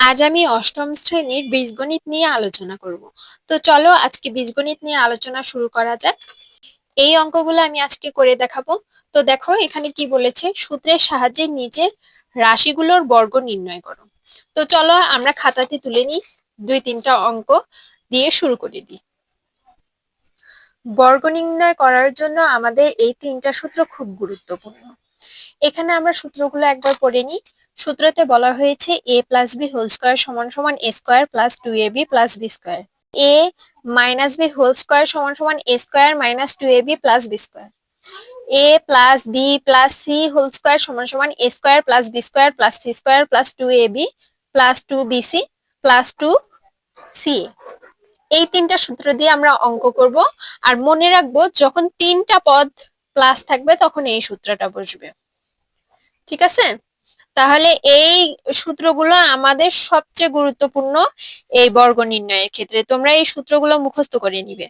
আজ আমি অষ্টম শ্রেণীর বীজগণিত নিয়ে আলোচনা করব। তো চলো আজকে বীজগণিত নিয়ে আলোচনা শুরু করা যাক। এই অঙ্কগুলো আমি আজকে করে দেখাবো। তো দেখো এখানে কি বলেছে, সূত্রের সাহায্যে নিচের রাশিগুলোর বর্গ নির্ণয় করো। তো চলো আমরা খাতাতে তুলে নিই, 2-3টা অঙ্ক দিয়ে শুরু করে দিই। বর্গ নির্ণয় করার জন্য আমাদের এই 3টা সূত্র খুব গুরুত্বপূর্ণ। এখানে আমরা সূত্রগুলো একবার পড়ে নিই। সূত্রতে বলা হয়েছে a plus B whole square সমান সমান a square plus 2ab plus b square, a minus B whole square সমান সমান a square minus 2ab plus b square, a plus B plus C whole square সমান সমান a square plus b square plus c square plus 2ab plus 2bc plus 2ca। এই 3টা সূত্র দিয়ে আমরা অঙ্ক করব। আর মনে রাখবো, যখন 3টা পদ প্লাস থাকবে তখন এই সূত্রটা বসবে। ঠিক আছে, তাহলে এই সূত্রগুলো আমাদের সবচেয়ে গুরুত্বপূর্ণ এই বর্গ নির্ণয়ের ক্ষেত্রে। তোমরা এই সূত্রগুলো মুখস্থ করে নিবে।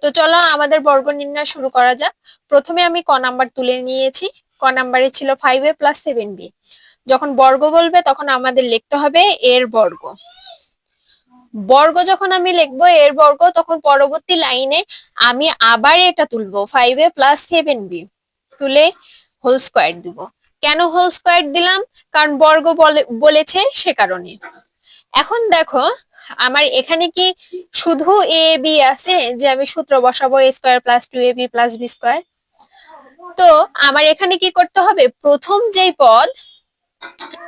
তো চলো আমাদের বর্গ নির্ণয় শুরু করা যাক। প্রথমে আমি ক নাম্বার তুলে নিয়েছি। ক নাম্বারে ছিল 5a প্লাস 7b। যখন বর্গ বলবে তখন আমাদের লিখতে হবে এর বর্গ। বর্গ যখন আমি লিখবো এর বর্গ, তখন পরবর্তী লাইনে আমি আবার এটা তুলবো 5a প্লাস 7b, তুলে হোল স্কয়ার দিব। কেন হোল স্কয়ার দিলাম? কারণ বর্গ বলেছে, সে কারণে। এখন দেখো আমার এখানে কি শুধু এ বি আছে যে আমি সূত্র বসাবো a square plus 2ab plus b square? তো আমার এখানে কি করতে হবে, প্রথম যেই পদ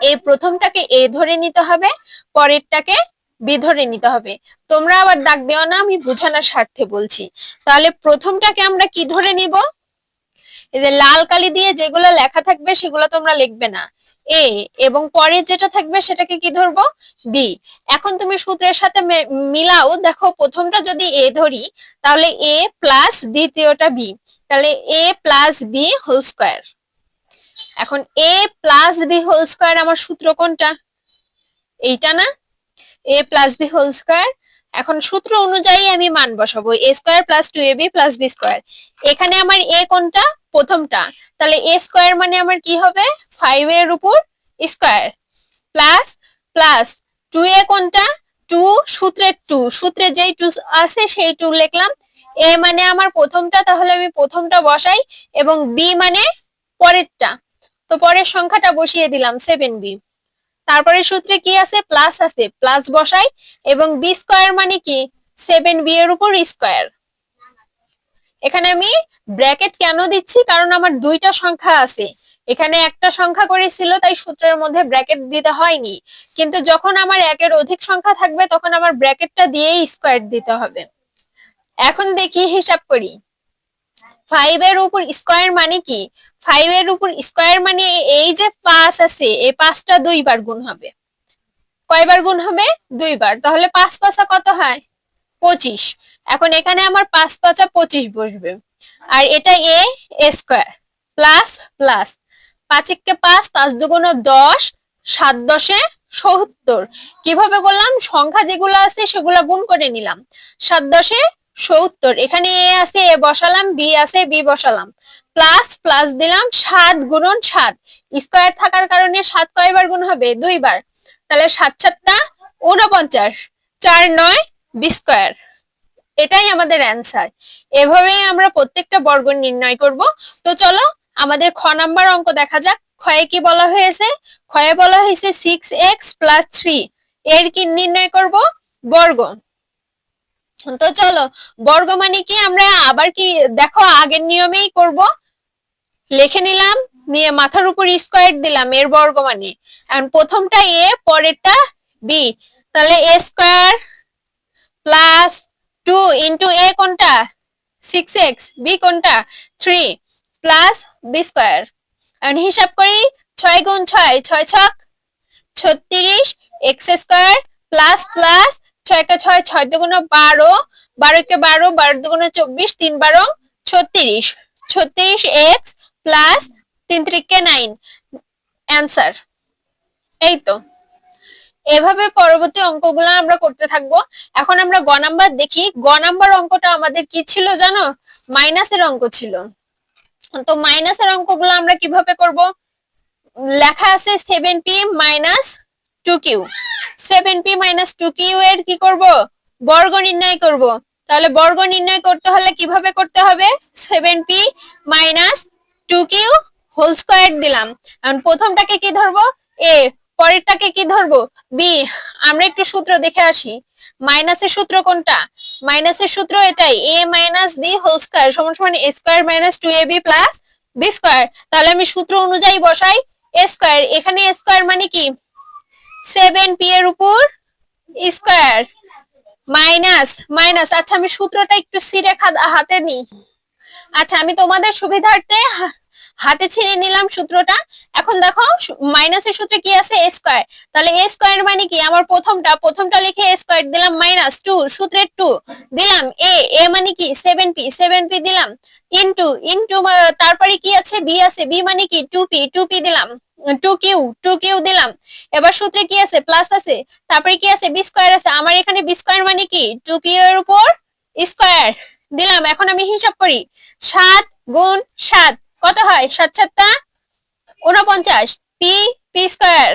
এই প্রথমটাকে এ ধরে নিতে হবে, পরেরটাকে বি ধরে নিতে হবে। তোমরা আবার দাগ দেও না, আমি বোঝানোর স্বার্থে বলছি। তাহলে প্রথমটাকে আমরা কি ধরে নিব? এই যে লাল কালি দিয়ে যেগুলো লেখা থাকবে সেগুলো তোমরা লিখবে না, এ, এবং পরে যেটা থাকবে সেটাকে কি ধরবো? বি। এখন তুমি সূত্রের সাথে মিলাও, দেখো প্রথমটা যদি এ ধরি তাহলে এ প্লাস দ্বিতীয়টা বি, তাহলে এ প্লাস বি হোল স্কয়ার। এখন এ প্লাস বি হোল স্কয়ার আমার সূত্র কোনটা? এইটা না, এ প্লাস বি হোল স্কয়ার। এখন সূত্র অনুযায়ী আমি মান বসাবো, a square plus 2ab plus b square. এখানে আমার a কোনটা? প্রথমটা। তাহলে a স্কয়ার মানে আমার কি হবে? 5 এর উপর স্কয়ার প্লাস প্লাস 2a কোনটা? 2, সূত্রের 2, সূত্রে যেই 2 আছে সেই 2 লিখলাম। a মানে আমার প্রথমটা, তাহলে আমি প্রথমটা বসাই, এবং b মানে পরেরটা, তো পরের সংখ্যাটা বসিয়ে দিলাম 7b। তারপরে সূত্রে কি আছে? প্লাস আছে, প্লাস বসাই, এবং বি স্কয়ার মানে কি? 7b এর উপর স্কয়ার। এখানে আমি ব্র্যাকেট কেন দিচ্ছি? কারণ আমার দুইটা সংখ্যা আছে, এখানে একটা সংখ্যা করে ছিল, তাই সূত্রের মধ্যে ব্র্যাকেট দিতে হয়নি। কিন্তু যখন আমার একের অধিক সংখ্যা থাকবে তখন আমার ব্র্যাকেটটা দিয়েই স্কয়ার দিতে হবে। এখন দেখি, হিসাব করি। 5 এর উপর স্কয়ার মানে কি? 5 এর উপর স্কয়ার মানে এই যে 5 আছে, এই 5টা 2 বার গুণ হবে। কয়বার গুণ হবে? 2 বার। তাহলে 5 5 কত হয়? 25। এখন এখানে আমার 5 5 25 বসবে। আর এটা এ স্কয়ার প্লাস প্লাস 5 কে 5, 5 দুগুণ 10, 7 10 70। কিভাবে করলাম? সংখ্যা যেগুলো আছে সেগুলো গুণ করে নিলাম। 7 10 70। এখানে এ আছে, এ বসালাম, বি আছে, বি বসালাম, প্লাস প্লাস দিলাম, 7 গুণন 7। স্কয়ার থাকার কারণে 7 কয়বার গুণ হবে? 2 বার। তাহলে 7 7 49, 4 9 বি স্কয়ার। এটাই আমাদের অ্যান্সার। এভাবেই আমরা প্রত্যেকটা বর্গ নির্ণয় করব। তো চলো আমাদের খ নাম্বার অঙ্ক দেখা যাক। ক্ষয়ে কি বলা হয়েছে? ক্ষয়ে বলা হয়েছে 6x প্লাস 3 এর কি নির্ণয় করব? বর্গ। তো চলো, বর্গ মানে কি আমরা আবার কি দেখো আগের নিয়মেই করব। লিখে নিলাম, নিয়ে মাথার উপর স্কয়ার দিলাম, এর বর্গ মানে। এখন প্রথমটা এ, পরেরটা বি, তাহলে a square plus 2 into a কোনটা? 6x, b কোনটা? 3, প্লাস b স্কয়ার। এখন হিসাব করি, 6 গুণ 6, 6 ছক 36, x স্কয়ার প্লাস প্লাস 6 কে 6, 6 দুগুণ 12, 12 কে 12, 12 দুগুণ 24, 3 12 36, 36x প্লাস 3 3 কে 9 অ্যান্সার। এই তো, এভাবে পরবর্তী অঙ্কগুলো আমরা করতে থাকবো। এখন আমরা গ নাম্বার দেখি। গ নাম্বার অঙ্কটা আমাদের কি ছিল জানো? মাইনাসের অঙ্ক ছিল। তো মাইনাসের অঙ্কগুলো আমরা কিভাবে করব? লেখা আছে 7p minus 2q। 7p minus 2q এর কি করব, বর্গ নির্ণয় করব। তাহলে বর্গ নির্ণয় করতে হলে কিভাবে করতে হবে, 7p minus 2q whole square দিলাম। এখন প্রথমটাকে কি ধরবো, a, পরেরটাকে কি ধরবো, b। আমরা একটু সূত্র দেখে আসি। মাইনাসের সূত্র কোনটা, মাইনাসের সূত্র এটাই, a minus b whole square সমান সমান a square minus 2ab plus b square. তাহলে আমি সূত্র অনুযায়ী বসাই, a স্কয়ার, এখানে a স্কয়ার মানে কি 7p এর উপর স্কয়ার মাইনাস মাইনাস, আচ্ছা আমি সূত্রটা একটু সিরে হাতে নিই। আচ্ছা আমি তোমাদের সুবিধার্থে হাতে ছিঁড়ে নিলাম সূত্রটা। এখন দেখো মাইনাসের সূত্রে কি আছে, a স্কয়ার। তাহলে a স্কয়ার মানে কি, আমার প্রথমটা লিখে a স্কয়ার দিলাম মাইনাস 2, সূত্রের 2 দিলাম, a মানে কি 7p দিলাম, ইনটু তারপরে কি আছে, b আছে, b মানে কি 2p দিলাম, 2q দিলাম। এবার সূত্রে কি আছে, প্লাস আছে, তারপরে কি আছে, b স্কয়ার আছে। আমার এখানে b স্কয়ার মানে কি 2q এর উপর স্কয়ার দিলাম। এখন আমি হিসাব করি, 7 গুণ 7 কত হয়, 7 7 49, p স্কয়ার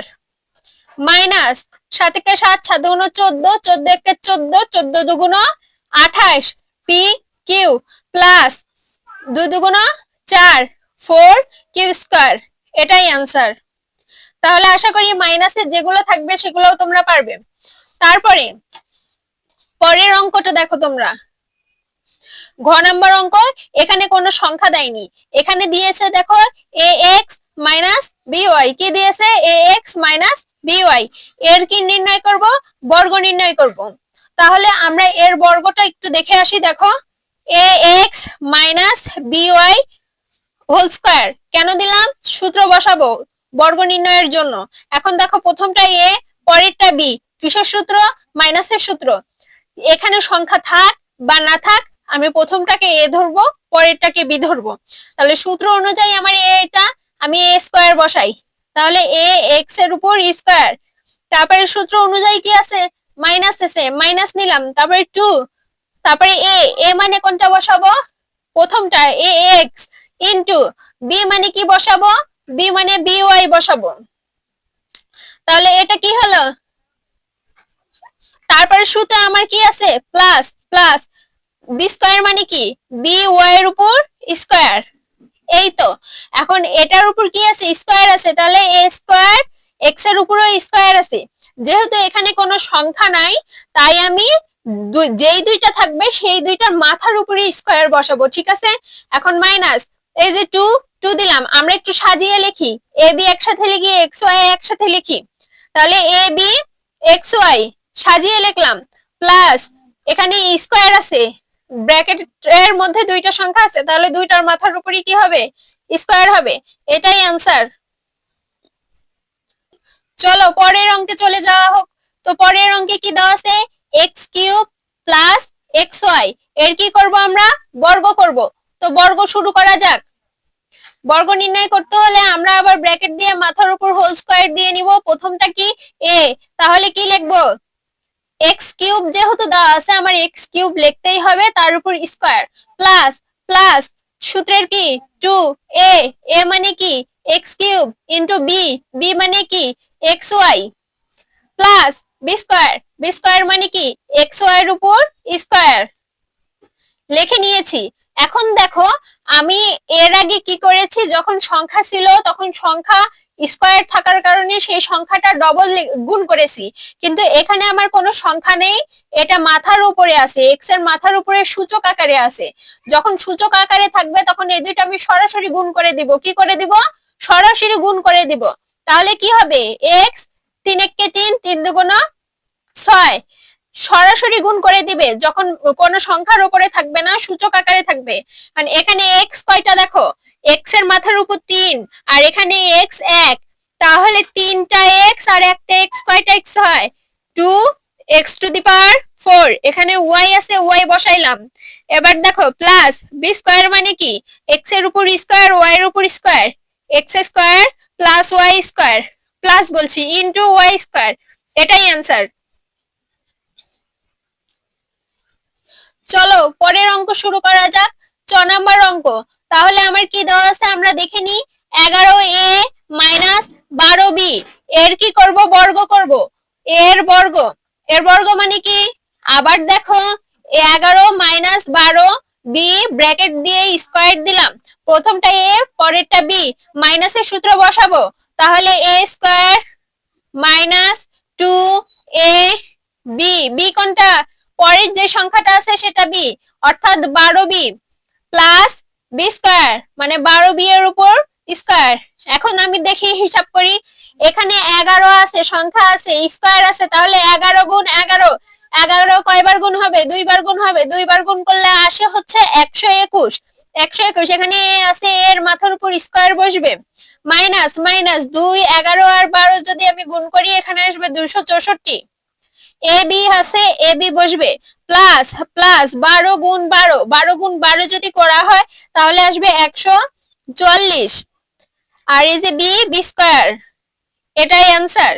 মাইনাস 7 একে 7, 7 দুগুণ 14, 14 একে 14, 14 দুগুণ 28, p কিউ প্লাস 2 দুগুণ 4, 4q স্কয়ার। এটাই आंसर। তাহলে আশা করি মাইনাসে যেগুলো থাকবে সেগুলোও তোমরা পারবে। তারপরে পরের অঙ্কটা দেখো তোমরা, ঘ নাম্বার অঙ্ক। এখানে কোনো সংখ্যা দেয়নি, এখানে দিয়েছে দেখো ax মাইনাস by, কি দিয়েছে ax মাইনাস by। এর কি নির্ণয় করব, বর্গ নির্ণয় করব। তাহলে আমরা এর বর্গটা একটু দেখে আসি। দেখো ax minus by whole square কেন দিলাম, সূত্র বসাবো বর্গ নির্ণয়ের জন্য। এখন দেখো প্রথমটা a, পরেরটা b, কিসের সূত্র, মাইনাসের সূত্র। এখানে সংখ্যা থাক বা না থাক, আমি প্রথমটাকে a ধরবো, পরেরটাকে b ধরবো। তাহলে সূত্র অনুযায়ী আমার এটা, আমি a স্কয়ার বসাই। তাহলে a x এর উপর স্কয়ার, তারপরে সূত্র অনুযায়ী কি আছে, মাইনাস আছে, মাইনাস নিলাম, তারপরে 2, তারপরে a মানে কোনটা বসাবো, প্রথমটা ax ইনটু b মানে কি বসাবো, b মানে by বসাবো। তাহলে এটা কি হলো, তারপরে সূত্রে আমার কি আছে, প্লাস প্লাস b স্কয়ার মানে কি by এর উপর স্কয়ার। এই তো, এখন এটার উপর কি আছে, স্কয়ার আছে, তাহলে a স্কয়ার x এর উপরও স্কয়ার আছে। যেহেতু এখানে কোনো সংখ্যা নাই, তাই আমি যেই দুইটা থাকবে সেই দুইটার মাথার উপরে স্কয়ার বসাবো, ঠিক আছে। এখন মাইনাস, এই যে 2 দিলাম, আমরা একটু সাজিয়ে লিখি, ab একসাথে লিখি, xy একসাথে লিখি। তাহলে ab xy সাজিয়ে লিখলাম, প্লাস এখানে স্কয়ার আছে, ব্র্যাকেট এর মধ্যে দুইটা সংখ্যা আছে, তাহলে দুইটার মাথার উপরে কি হবে, স্কয়ার হবে। এটাই आंसर। চলো পরের অঙ্কে চলে যাওয়া হোক। তো পরের অঙ্কে কি দেওয়া আছে, x³ প্লাস xy, এর কি করব, আমরা বর্গ করব। তো বর্গ শুরু করা যাক। বর্গ নির্ণয় করতে হলে আমরা আবার ব্র্যাকেট দিয়ে মাথার উপর হোল স্কয়ার দিয়ে নিব। প্রথমটা কি a, তাহলে কি লিখবো, x³ যেহেতু দেওয়া আছে আমার x³ লিখতেই হবে, তার উপর স্কয়ার প্লাস প্লাস সূত্রের কি 2a, a মানে কি x³ ইনটু b, b মানে কি xy প্লাস b স্কয়ার মানে কি xy এর উপর স্কয়ার। লিখে নিয়েছি। এখন দেখো আমি এর আগে কি করেছি, যখন সংখ্যা ছিল তখন সংখ্যা স্কয়ার থাকার কারণে সেই সংখ্যাটা ডবল গুণ করেছি, কিন্তু এখানে আমার কোনো সংখ্যা নেই, এটা মাথার উপরে আছে, x এর মাথার উপরে সূচক আকারে আছে। যখন সূচক আকারে থাকবে তখন এই দুইটা আমি সরাসরি গুণ করে দিব। কি করে দিব, সরাসরি গুণ করে দিব। তাহলে কি হবে, x 3 একে 3, 3 দুগুণ 6, সরাসরি গুণ করে দিবে যখন কোন সংখ্যার উপরে থাকবে না, সূচক আকারে থাকবে। কারণ এখানে x কয়টা দেখো, x এর মাথার উপর 3, আর এখানে x 1, তাহলে 3টা x আর একটা x, কয়টা x হয়, 2x⁴। এখানে y আছে, y বসাইলাম। এবার দেখো প্লাস b স্কয়ার মানে কি x এর উপর স্কয়ার, y এর উপর square, x square plus y square, plus বলছি ইনটু y স্কয়ার। এটাই आंसर। চলো পরের অঙ্ক শুরু করা যাক, 6 নাম্বার অঙ্ক। তাহলে আমার কি দেওয়া আছে আমরা দেখে নি, 11a মাইনাস 12b, এর কি করব, বর্গ করব, এর বর্গ, এর বর্গ মানে কি, আবার দেখো 11 মাইনাস 12 বি ব্র্যাকেট দিয়ে স্কয়ার দিলাম, প্রথমটা এ পরেরটা বি, মাইনাসের সূত্র বসাবো, তাহলে এ square minus 2 A B, B কোনটা, পরের যে সংখ্যাটা আছে সেটা বি, অর্থাৎ 12b প্লাস বি স্কয়ার মানে 12b এর উপর স্কয়ার। এখন আমি দেখি হিসাব করি, এখানে 11 আছে, সংখ্যা আছে, স্কয়ার আছে, তাহলে 11 গুণ 11, 11 কয়বার গুণ হবে, দুইবার গুণ হবে, দুইবার গুণ করলে আসে হচ্ছে 121, 121, এখানে এ আছে, এর মাথার উপর স্কয়ার বসবে, মাইনাস মাইনাস 2, 11 আর 12 যদি আমি গুণ করি এখানে আসবে 264, এ বি আছে, এ বি বসবে, প্লাস প্লাস 12 গুণ 12, 12 গুণ 12 যদি করা হয় তাহলে আসবে 144, আর এই যে বি, বি স্কয়ার, এটাই অ্যান্সার।